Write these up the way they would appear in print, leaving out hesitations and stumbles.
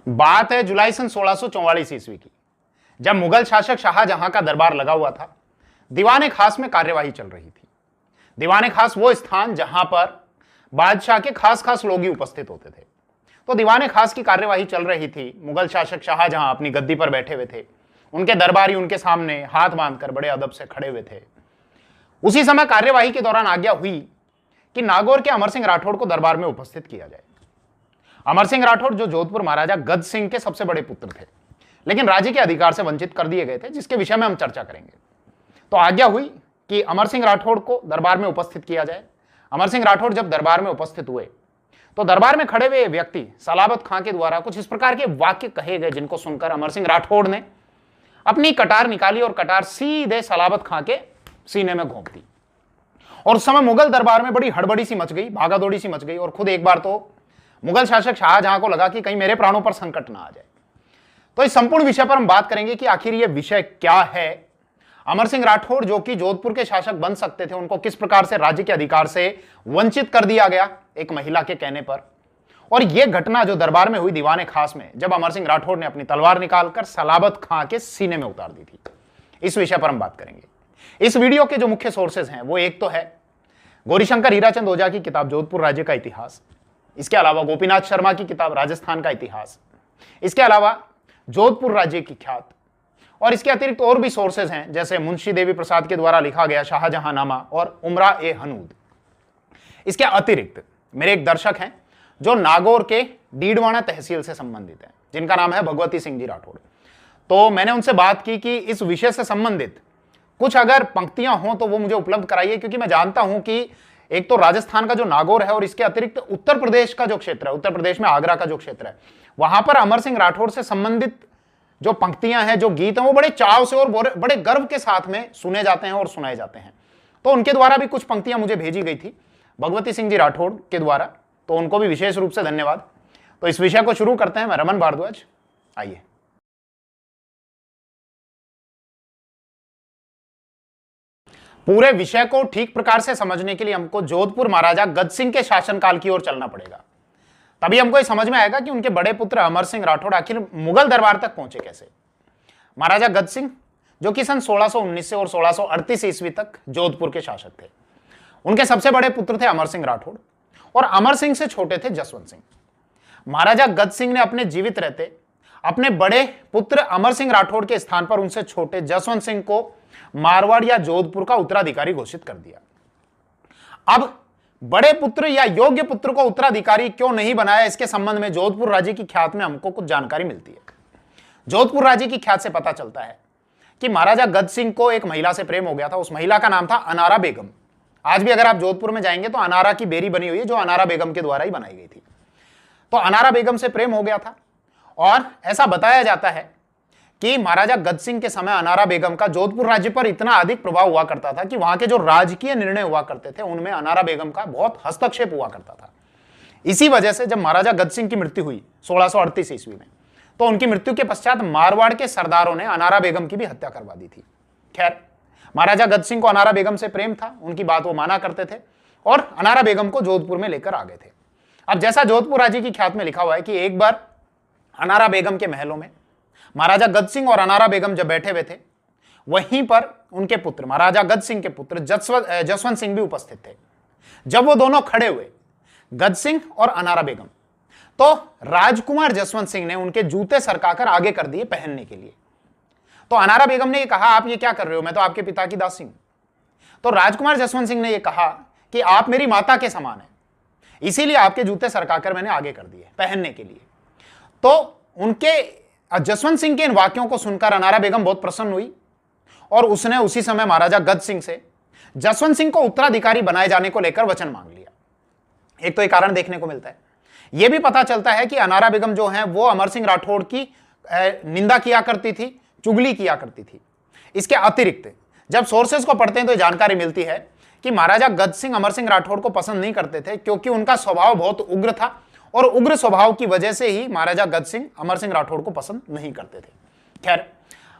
बात है जुलाई सन 1644 ईस्वी की, जब मुगल शासक शाहजहां का दरबार लगा हुआ था। दीवाने खास में कार्यवाही चल रही थी। दीवाने खास वो स्थान जहां पर बादशाह के खास खास लोग ही उपस्थित होते थे। तो दीवाने खास की कार्यवाही चल रही थी। मुगल शासक शाहजहां अपनी गद्दी पर बैठे हुए थे। उनके दरबारी उनके सामने हाथ बांधकर बड़े अदब से खड़े हुए थे। उसी समय कार्यवाही के दौरान आज्ञा हुई कि नागौर के अमर सिंह राठौड़ को दरबार में उपस्थित किया जाए। अमर सिंह राठौड़ जो जोधपुर महाराजा गद सिंह के सबसे बड़े पुत्र थे, लेकिन राज्य के अधिकार से वंचित कर दिए गए थे, जिसके विषय में हम चर्चा करेंगे। तो आज्ञा हुई कि अमर सिंह राठौड़ को दरबार में उपस्थित किया जाए। अमर सिंह राठौड़ जब दरबार में उपस्थित हुए तो दरबार में खड़े हुए व्यक्ति सलाबत खां के द्वारा कुछ इस प्रकार के वाक्य कहे गए, जिनको सुनकर अमर सिंह राठौड़ ने अपनी कटार निकाली और कटार सीधे सलाबत खां के सीने में घोंप दी। और उस समय मुगल दरबार में बड़ी हड़बड़ी सी मच गई, भागादौड़ी सी मच गई। और खुद एक बार तो मुगल शासक शाहजहां को लगा कि कहीं मेरे प्राणों पर संकट ना आ जाए। तो इस संपूर्ण विषय पर हम बात करेंगे कि आखिर यह विषय क्या है। अमर सिंह राठौड़ जो कि जोधपुर के शासक बन सकते थे, उनको किस प्रकार से राज्य के अधिकार से वंचित कर दिया गया एक महिला के कहने पर। और यह घटना जो दरबार में हुई दीवाने खास में, जब अमर सिंह राठौड़ ने अपनी तलवार निकालकर सलाबत खां के सीने में उतार दी थी, इस विषय पर हम बात करेंगे। इस वीडियो के जो मुख्य सोर्सेज हैं वो एक तो है गौरीशंकर हीराचंद ओझा की किताब जोधपुर राज्य का इतिहास, इसके अलावा गोपीनाथ शर्मा की किताब राजस्थान का इतिहास, इसके अलावा जोधपुर राज्य की ख्यात, और इसके अतिरिक्त और भी सोर्सेज हैं जैसे मुंशी देवी प्रसाद के द्वारा लिखा गया शाहजहांनामा और उमरा ए हनूद। इसके अतिरिक्त मेरे एक दर्शक हैं जो नागौर के डीडवाना तहसील से संबंधित हैं, जिनका नाम है भगवती सिंह जी राठौड़। तो मैंने उनसे बात की कि इस विषय से संबंधित कुछ अगर पंक्तियां हों तो वो मुझे उपलब्ध कराइए, क्योंकि मैं जानता हूं कि एक तो राजस्थान का जो नागौर है और इसके अतिरिक्त उत्तर प्रदेश का जो क्षेत्र है, उत्तर प्रदेश में आगरा का जो क्षेत्र है, वहां पर अमर सिंह राठौड़ से संबंधित जो पंक्तियां हैं, जो गीत हैं, वो बड़े चाव से और बड़े गर्व के साथ में सुने जाते हैं और सुनाए जाते हैं। तो उनके द्वारा भी कुछ पंक्तियां मुझे भेजी गई थी भगवती सिंह जी राठौड़ के द्वारा, तो उनको भी विशेष रूप से धन्यवाद। तो इस विषय को शुरू करते हैं। मैं रमन भारद्वाज, आइए। पूरे विषय को ठीक प्रकार से समझने के लिए हमको जोधपुर महाराजा गद सिंह के शासनकाल की ओर चलना पड़ेगा। तभी हमको ये समझ में आएगा कि उनके बड़े पुत्र अमर सिंह राठौड़ आखिर मुगल दरबार तक पहुंचे कैसे। महाराजा गद सिंह जो कि सन 1619 से और 1638 ईस्वी तक जोधपुर के शासक थे, उनके सबसे बड़े पुत्र थे अमर सिंह राठौड़ और अमर सिंह से छोटे थे जसवंत सिंह। महाराजा गद सिंह ने अपने जीवित रहते अपने बड़े पुत्र अमर सिंह राठौड़ के स्थान पर उनसे छोटे जसवंत सिंह को मारवाड़ या जोधपुर का उत्तराधिकारी घोषित कर दिया। अब बड़े पुत्र या योग्य पुत्र को उत्तराधिकारी क्यों नहीं बनाया, इसके संबंध में जोधपुर राज्य की ख्यात में हमको कुछ जानकारी मिलती है। जोधपुर राज्य की ख्यात से पता चलता है कि महाराजा गद सिंह को एक महिला से प्रेम हो गया था। उस महिला का नाम था अनारा बेगम। आज भी अगर आप जोधपुर में जाएंगे तो अनारा की बेरी बनी हुई है, जो अनारा बेगम के द्वारा ही बनाई गई थी। तो अनारा बेगम से प्रेम हो गया था और ऐसा बताया जाता है कि महाराजा गद सिंह के समय अनारा बेगम का जोधपुर राज्य पर इतना अधिक प्रभाव हुआ करता था कि वहां के जो राजकीय निर्णय हुआ करते थे उनमें अनारा बेगम का बहुत हस्तक्षेप हुआ करता था। इसी वजह से जब महाराजा गद सिंह की मृत्यु हुई 1638 ईस्वी में, तो उनकी मृत्यु के पश्चात मारवाड़ के सरदारों ने अनारा बेगम की भी हत्या करवा दी थी। खैर, महाराजा गद सिंह को अनारा बेगम से प्रेम था, उनकी बात वो माना करते थे और अनारा बेगम को जोधपुर में लेकर आ गए थे। अब जैसा जोधपुर राज्य की ख्यात में लिखा हुआ है कि एक बार अनारा बेगम के महलों में महाराजा गद सिंह और अनारा बेगम जब बैठे हुए थे, वहीं पर उनके पुत्र महाराजा गद सिंह के पुत्र जसवंत सिंह भी उपस्थित थे। जब वो दोनों खड़े हुए, गद सिंह और अनारा बेगम, तो राजकुमार जसवंत सिंह ने उनके जूते सरकाकर आगे कर दिए पहनने के लिए। तो अनारा बेगम ने ये कहा, आप ये क्या कर रहे हो, मैं तो आपके पिता की दासी हूं। तो राजकुमार जसवंत सिंह ने यह कहा कि आप मेरी माता के समान हैं, इसीलिए आपके जूते सरकाकर मैंने आगे कर दिए पहनने के लिए। तो उनके जसवंत सिंह के इन वाक्यों को सुनकर अनारा बेगम बहुत प्रसन्न हुई और उसने उसी समय महाराजा गद सिंह से जसवंत सिंह को उत्तराधिकारी बनाए जाने को लेकर वचन मांग लिया। एक तो एक कारण देखने को मिलता है। यह भी पता चलता है कि अनारा बेगम जो है वो अमर सिंह राठौड़ की निंदा किया करती थी, चुगली किया करती थी। इसके अतिरिक्त जब सोर्सेज को पढ़ते हैं तो जानकारी मिलती है कि महाराजा गद सिंह अमर सिंह राठौड़ को पसंद नहीं करते थे, क्योंकि उनका स्वभाव बहुत उग्र था और उग्र स्वभाव की वजह से ही महाराजा गद सिंह अमर सिंह राठौड़ को पसंद नहीं करते थे। खैर,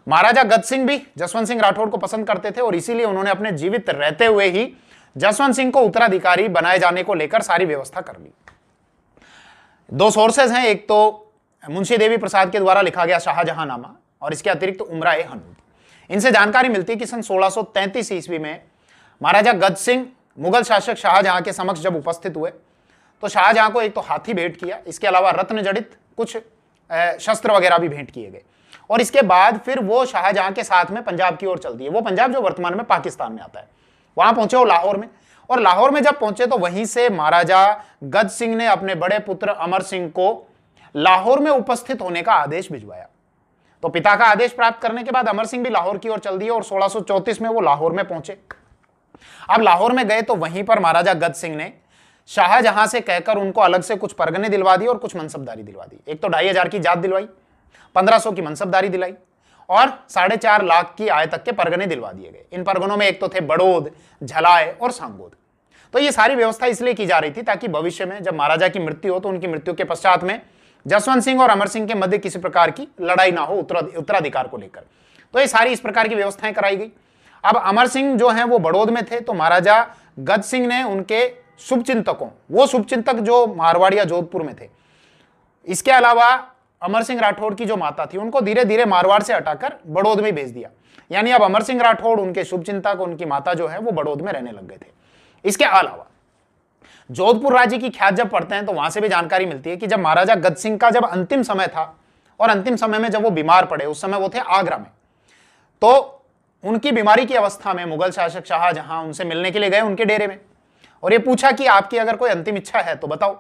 महाराजा गद सिंह भी जसवंत सिंह राठौड़ को पसंद करते थे और इसीलिए उन्होंने अपने जीवित रहते हुए ही जसवंत सिंह को उत्तराधिकारी बनाए जाने को लेकर सारी व्यवस्था कर ली। दो सोर्सेज हैं, एक तो मुंशी देवी प्रसाद के द्वारा लिखा गया शाहजहांनामा और इसके अतिरिक्त उमरा-ए हनूद। इनसे जानकारी मिलती है कि सन 1633 ईस्वी में महाराजा गज सिंह मुगल शासक शाहजहां के समक्ष जब उपस्थित हुए तो शाहजहां को एक तो हाथी भेंट किया, इसके अलावा रत्न जड़ित कुछ शस्त्र वगैरह भी भेंट किए गए और इसके बाद फिर वो शाहजहां के साथ में पंजाब की ओर चल दिए। वो पंजाब जो वर्तमान में पाकिस्तान में आता है, वहां पहुंचे वो लाहौर में, और लाहौर में जब पहुंचे तो वहीं से महाराजा गज सिंह ने अपने बड़े पुत्र अमर सिंह को लाहौर में उपस्थित होने का आदेश भिजवाया। तो पिता का आदेश प्राप्त करने के बाद अमर सिंह भी लाहौर की ओर चल दिए और 1634 में वो लाहौर में पहुंचे। अब लाहौर में गए तो वहीं पर महाराजा गज सिंह ने शाहजहां से कहकर उनको अलग से कुछ परगने दिलवा दिए और कुछ मनसबदारी दिलवा दी। एक तो 2500 की जात दिलवाई, 1500 की मनसबदारी दिलाई और 4.5 लाख की आय तक के परगने दिलवा दिए गए। इन परगनों में एक तो थे बड़ौद, झलाय और सांगोद। तो ये सारी व्यवस्था इसलिए की जा रही थी ताकि भविष्य में जब महाराजा की मृत्यु हो तो उनकी मृत्यु के पश्चात में जसवंत सिंह और अमर सिंह के मध्य किसी प्रकार की लड़ाई ना हो उत्तराधिकार को लेकर। तो ये सारी इस प्रकार की व्यवस्थाएं कराई गई। अब अमर सिंह जो हैं वो बड़ौद में थे, तो महाराजा गज सिंह ने उनके शुभचिंतकों, वो शुभचिंतक जो मारवाड़ या जोधपुर में थे, इसके अलावा अमर सिंह राठौड़ की जो माता थी उनको धीरे धीरे मारवाड़ से हटाकर बड़ौद में भेज दिया। यानी अब अमर सिंह राठौड़, उनके शुभचिंतक, उनकी माता जो है वो बड़ौद में रहने लग गए थे। इसके अलावा जोधपुर राज्य की ख्यात जब पढ़ते हैं तो वहां से भी जानकारी मिलती है कि जब महाराजा गज सिंह का जब अंतिम समय था और अंतिम समय में जब वो बीमार पड़े, उस समय वो थे आगरा में, तो उनकी बीमारी की अवस्था में मुगल शासक शाहजहां उनसे मिलने के लिए गए उनके डेरे में और ये पूछा कि आपकी अगर कोई अंतिम इच्छा है तो बताओ।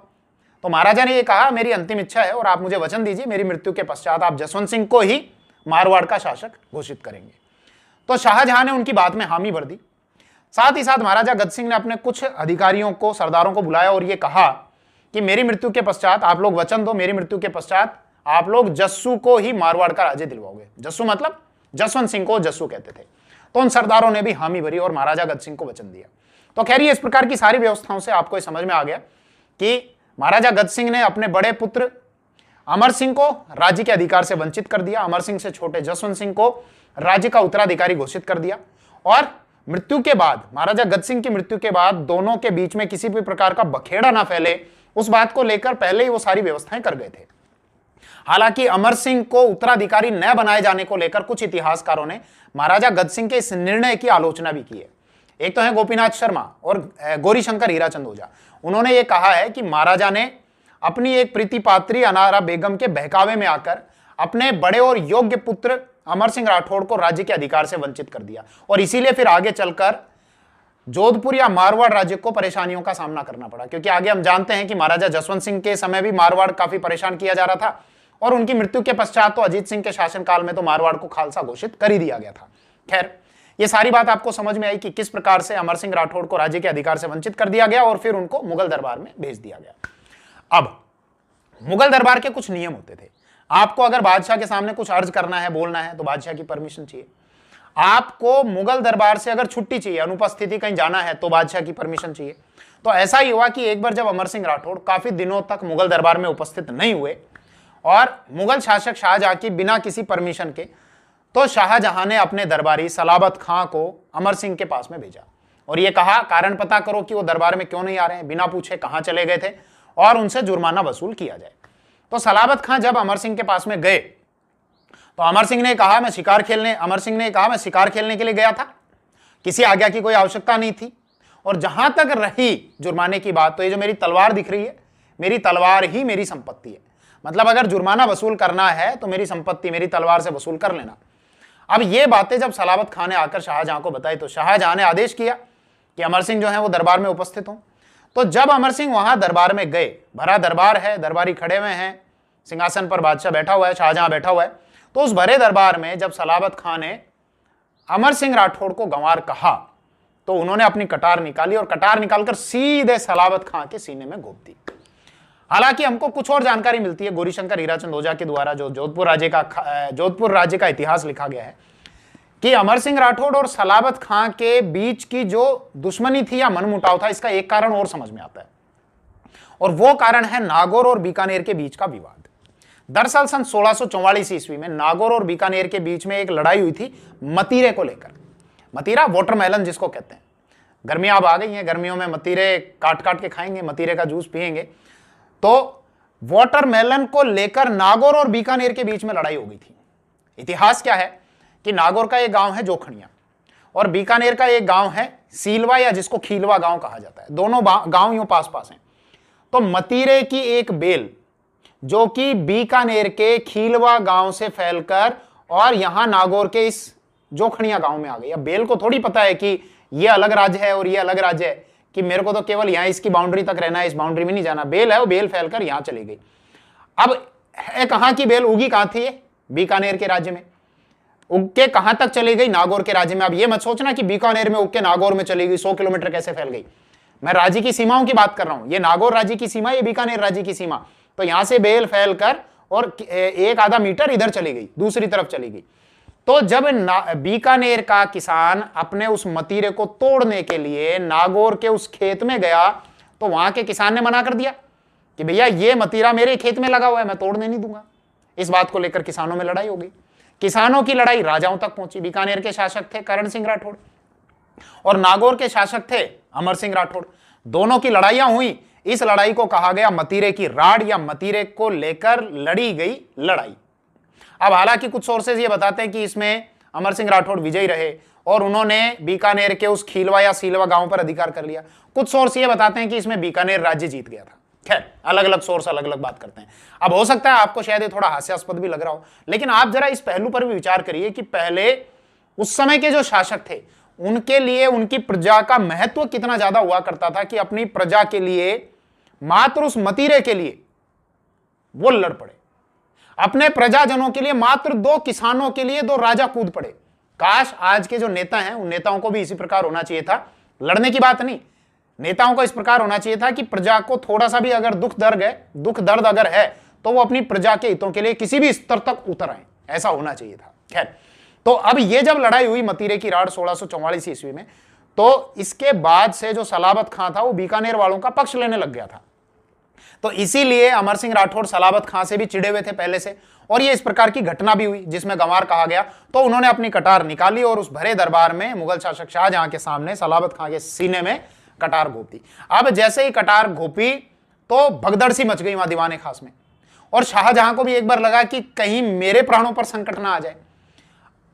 तो महाराजा ने ये कहा, मेरी अंतिम इच्छा है और आप मुझे वचन दीजिए मेरी मृत्यु के पश्चात आप जसवंत सिंह को ही मारवाड़ का शासक घोषित करेंगे। तो शाहजहां ने उनकी बात में हामी भर दी। साथ ही साथ महाराजा गज सिंह ने अपने कुछ अधिकारियों को, सरदारों को बुलाया और ये कहा कि मेरी मृत्यु के पश्चात आप लोग वचन दो, मेरी मृत्यु के पश्चात आप लोग जस्सू को ही मारवाड़ का राज्य दिलवाओगे। जस्सू मतलब जसवंत सिंह को जस्सू कहते थे। तो उन सरदारों ने भी हामी भरी और महाराजा गज सिंह को वचन दिया। तो खैर इस प्रकार की सारी व्यवस्थाओं से आपको समझ में आ गया कि महाराजा गज सिंह ने अपने बड़े पुत्र अमर सिंह को राज्य के अधिकार से वंचित कर दिया, अमर सिंह से छोटे जसवंत सिंह को राज्य का उत्तराधिकारी घोषित कर दिया और मृत्यु के बाद, महाराजा गज सिंह की मृत्यु के बाद दोनों के बीच में किसी भी प्रकार का बखेड़ा ना फैले, उस बात को लेकर पहले ही वो सारी व्यवस्थाएं कर गए थे। हालांकि अमर सिंह को उत्तराधिकारी न बनाए जाने को लेकर कुछ इतिहासकारों ने महाराजा गज सिंह के इस निर्णय की आलोचना भी की है। एक तो है गोपीनाथ शर्मा और गौरीशंकर हीराचंद ओझा। उन्होंने ये कहा है कि महाराजा ने अपनी एक प्रीतिपात्री अनारा बेगम के बहकावे में आकर अपने बड़े और योग्य पुत्र अमर सिंह राठौड़ को राज्य के अधिकार से वंचित कर दिया और इसीलिए फिर आगे चलकर जोधपुर या मारवाड़ राज्य को परेशानियों का सामना करना पड़ा, क्योंकि आगे हम जानते हैं कि महाराजा जसवंत सिंह के समय भी मारवाड़ काफी परेशान किया जा रहा था और उनकी मृत्यु के पश्चात तो अजीत सिंह के शासनकाल में तो मारवाड़ को खालसा घोषित कर ही दिया गया था। खैर ये सारी बात आपको समझ में आई कि किस प्रकार से अमर सिंह राठौड़ को राज्य के अधिकार से वंचित कर दिया गया और फिर उनको मुगल दरबार में भेज दिया गया। अब मुगल दरबार के कुछ नियम होते थे। आपको अगर बादशाह के सामने कुछ अर्ज करना है, बोलना है, तो बादशाह की परमिशन चाहिए। आपको मुगल दरबार से अगर छुट्टी चाहिए, अनुपस्थिति कहीं जाना है, तो बादशाह की परमिशन चाहिए। तो ऐसा ही हुआ कि एक बार जब अमर सिंह राठौड़ काफी दिनों तक मुगल दरबार में उपस्थित नहीं हुए और मुगल शासक शाहजहां की बिना किसी परमिशन के, तो शाहजहां ने अपने दरबारी सलाबत खां को अमर सिंह के पास में भेजा और यह कहा, कारण पता करो कि वो दरबार में क्यों नहीं आ रहे हैं, बिना पूछे कहां चले गए थे और उनसे जुर्माना वसूल किया जाए। तो सलाबत खां जब अमर सिंह के पास में गए तो अमर सिंह ने कहा मैं शिकार खेलने के लिए गया था, किसी आज्ञा की कोई आवश्यकता नहीं थी। और जहां तक रही जुर्माने की बात, तो ये जो मेरी तलवार दिख रही है, मेरी तलवार ही मेरी संपत्ति है। मतलब अगर जुर्माना वसूल करना है तो मेरी संपत्ति मेरी तलवार से वसूल कर लेना। अब ये बातें जब सलाबत खां ने आकर शाहजहां को बताई तो शाहजहां ने आदेश किया कि अमर सिंह जो है वो दरबार में उपस्थित हों। तो जब अमर सिंह वहां दरबार में गए, भरा दरबार है, दरबारी खड़े हुए हैं, सिंहासन पर बादशाह बैठा हुआ है, शाहजहां बैठा हुआ है, तो उस भरे दरबार में जब सलाबत खां ने अमर सिंह राठौड़ को गंवार कहा तो उन्होंने अपनी कटार निकाली और कटार निकालकर सीधे सलाबत खां के सीने में घोंप दी। हालांकि हमको कुछ और जानकारी मिलती है गौरीशंकर हीराचंद ओझा के द्वारा, जो जोधपुर राज्य का इतिहास लिखा गया है, कि अमर सिंह राठौड़ और सलाबत खां के बीच की जो दुश्मनी थी या मनमुटाव था, इसका एक कारण और समझ में आता है और वो कारण है नागौर और बीकानेर के बीच का विवाद। दरअसल सन 1644 ईस्वी में नागौर और बीकानेर के बीच में एक लड़ाई हुई थी मतीरे को लेकर। मतीरा वाटरमेलन जिसको कहते हैं। गर्मियां अब आ गई हैं, गर्मियों में मतीरे काट काट के खाएंगे, मतीरे का जूस पिएंगे। तो वाटरमेलन को लेकर नागौर और बीकानेर के बीच में लड़ाई हो गई थी। इतिहास क्या है कि नागौर का एक गांव है जोखड़िया और बीकानेर का एक गांव है सीलवा या जिसको खीलवा गांव कहा जाता है। दोनों गांव यूं पास पास हैं। तो मतीरे की एक बेल जो कि बीकानेर के खीलवा गांव से फैलकर और यहां नागौर के इस जोखड़िया गांव में आ गई। अब बेल को थोड़ी पता है कि ये अलग राज्य है और ये अलग राज्य है, कि मेरे को तो केवल यहां इसकी बाउंड्री तक रहना है, इस बाउंड्री में नहीं जाना। बेल है, वो बेल फैलकर यहां चली गई। अब है कहां की बेल, उगी कहां थी, बीकानेर के राज्य में। उग के कहां तक चली गई, नागौर के राज्य में। अब ये मत सोचना कि बीकानेर में उग के नागौर में चली गई, 100 किलोमीटर कैसे फैल गई। मैं राज्य की सीमाओं की बात कर रहा हूं। ये नागौर राज्य की सीमा, ये बीकानेर राज्य की सीमा। तो यहां से बेल फैलकर और एक आधा मीटर इधर चली गई, दूसरी तरफ चली गई। तो जब बीकानेर का किसान अपने उस मतीरे को तोड़ने के लिए नागौर के उस खेत में गया तो वहां के किसान ने मना कर दिया कि भैया ये मतीरा मेरे खेत में लगा हुआ है, मैं तोड़ने नहीं दूंगा। इस बात को लेकर किसानों में लड़ाई हो गई। किसानों की लड़ाई राजाओं तक पहुंची। बीकानेर के शासक थे करण सिंह राठौड़ और नागौर के शासक थे अमर सिंह राठौड़। दोनों की लड़ाइयां हुई। इस लड़ाई को कहा गया मतीरे की राड़ या मतीरे को लेकर लड़ी गई लड़ाई। अब हालांकि कुछ सोर्सेज ये बताते हैं कि इसमें अमर सिंह राठौड़ विजयी रहे और उन्होंने बीकानेर के उस खीलवा या सीलवा गांव पर अधिकार कर लिया। कुछ सोर्स ये बताते हैं कि इसमें बीकानेर राज्य जीत गया था। खैर, अलग अलग सोर्स अलग अलग बात करते हैं। अब हो सकता है आपको शायद ये थोड़ा हास्यास्पद भी लग रहा हो, लेकिन आप जरा इस पहलू पर भी विचार करिए कि पहले उस समय के जो शासक थे उनके लिए उनकी प्रजा का महत्व कितना ज्यादा हुआ करता था कि अपनी प्रजा के लिए, मात्र उस मतीरे के लिए वो लड़ पड़े। अपने प्रजाजनों के लिए, मात्र 2 किसानों के लिए 2 राजा कूद पड़े। काश आज के जो नेता हैं उन नेताओं को भी इसी प्रकार होना चाहिए था। लड़ने की बात नहीं, नेताओं को इस प्रकार होना चाहिए था कि प्रजा को थोड़ा सा भी अगर दुख दर्द अगर है तो वो अपनी प्रजा के हितों के लिए किसी भी स्तर तक उतर आए। ऐसा होना चाहिए था। खैर, तो अब ये जब लड़ाई हुई मतीरे की राड़ 1644 ईस्वी में, तो इसके बाद से जो सलाबत खां था वो बीकानेर वालों का पक्ष लेने लग गया था। तो इसीलिए अमर सिंह राठौड़ सलाबत खां से भी चिढ़े हुए थे पहले से, और ये इस प्रकार की घटना भी हुई जिसमें गंवार कहा गया। तो उन्होंने अपनी कटार निकाली और उस भरे दरबार में मुगल शासक शाहजहां के सामने सलाबत खां के सीने में कटार घोपी। अब जैसे ही कटार घोपी तो भगदड़ सी मच गई वहां दीवाने खास में, और शाहजहां को भी एक बार लगा कि कहीं मेरे प्राणों पर संकट ना आ जाए।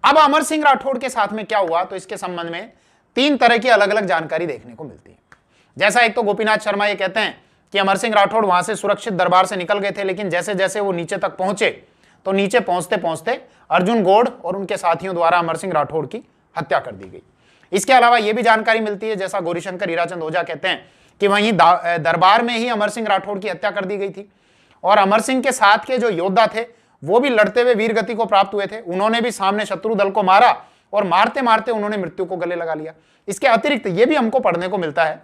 अब अमर सिंह राठौड़ के साथ में क्या हुआ, तो इसके संबंध में 3 तरह की अलग अलग जानकारी देखने को मिलती है। जैसा एक तो गोपीनाथ शर्मा ये कहते हैं कि अमर सिंह राठौड़ वहां से सुरक्षित दरबार से निकल गए थे, लेकिन जैसे जैसे वो नीचे तक पहुंचे तो नीचे पहुंचते पहुंचते अर्जुन गौड़ और उनके साथियों द्वारा अमर सिंह राठौड़ की हत्या कर दी गई। इसके अलावा यह भी जानकारी मिलती है, जैसा गौरीशंकर हीराचंद ओझा कहते हैं, कि वहीं दरबार में ही अमर सिंह राठौड़ की हत्या कर दी गई थी और अमर सिंह के साथ के जो योद्धा थे वो भी लड़ते हुए वीर गति को प्राप्त हुए थे। उन्होंने भी सामने शत्रु दल को मारा और मारते मारते उन्होंने मृत्यु को गले लगा लिया। इसके अतिरिक्त यह भी हमको पढ़ने को मिलता है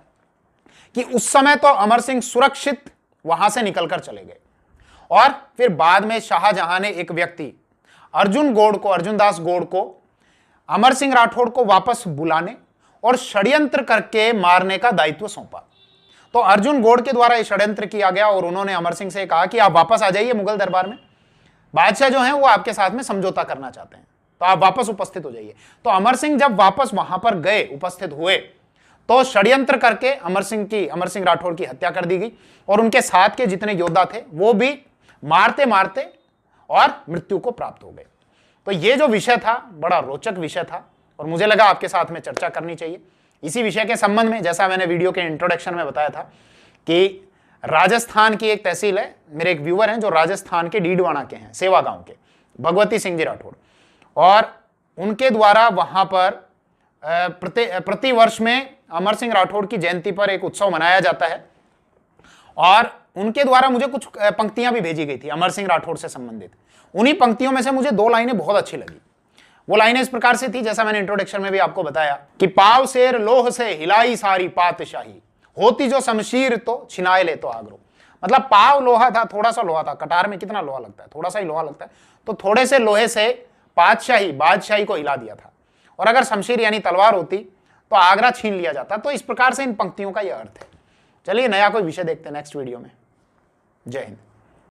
कि उस समय तो अमर सिंह सुरक्षित वहां से निकलकर चले गए और फिर बाद में शाहजहां ने एक व्यक्ति अर्जुन दास गौड़ को अमर सिंह राठौड़ को वापस बुलाने और षड्यंत्र करके मारने का दायित्व सौंपा। तो अर्जुन गौड़ के द्वारा यह षड्यंत्र किया गया और उन्होंने अमर सिंह से कहा कि आप वापस आ जाइए मुगल दरबार में, बादशाह जो हैं वो आपके साथ में समझौता करना चाहते हैं, तो आप वापस उपस्थित हो जाइए। तो अमर सिंह जब वापस वहां पर गए, उपस्थित हुए, तो षड्यंत्र करके अमर सिंह राठौड़ की हत्या कर दी गई और उनके साथ के जितने योद्धा थे वो भी मारते मारते और मृत्यु को प्राप्त हो गए। तो ये जो विषय था बड़ा रोचक विषय था और मुझे लगा आपके साथ में चर्चा करनी चाहिए। इसी विषय के संबंध में, जैसा मैंने वीडियो के इंट्रोडक्शन में बताया था कि राजस्थान की एक तहसील है, मेरे एक व्यूअर हैं जो राजस्थान के डीडवाना के हैं, सेवा गांव के, भगवती सिंह जी राठौड़, और उनके द्वारा वहां पर प्रति वर्ष में अमर सिंह राठौड़ की जयंती पर एक उत्सव मनाया जाता है और उनके द्वारा मुझे कुछ पंक्तियां भी भेजी गई थी अमर सिंह राठौड़ से संबंधित। उन्हीं पंक्तियों में से मुझे 2 लाइनें बहुत अच्छी लगी। वो लाइनें इस प्रकार से थी, जैसा मैंने इंट्रोडक्शन में भी आपको बताया कि पाव शेर लोह से हिलाई सारी पातशाही, होती जो शमशीर तो छिनाए ले तो आगरो। मतलब पाव लोहा था, थोड़ा सा लोहा था, कटार में कितना लोहा लगता है, थोड़ा सा ही लोहा लगता है, तो थोड़े से लोहे से बादशाही को हिला दिया था, और अगर शमशीर यानी तलवार होती तो आगरा छीन लिया जाता। तो इस प्रकार से इन पंक्तियों का यह अर्थ है। चलिए नया कोई विषय देखते हैं नेक्स्ट वीडियो में। जय हिंद।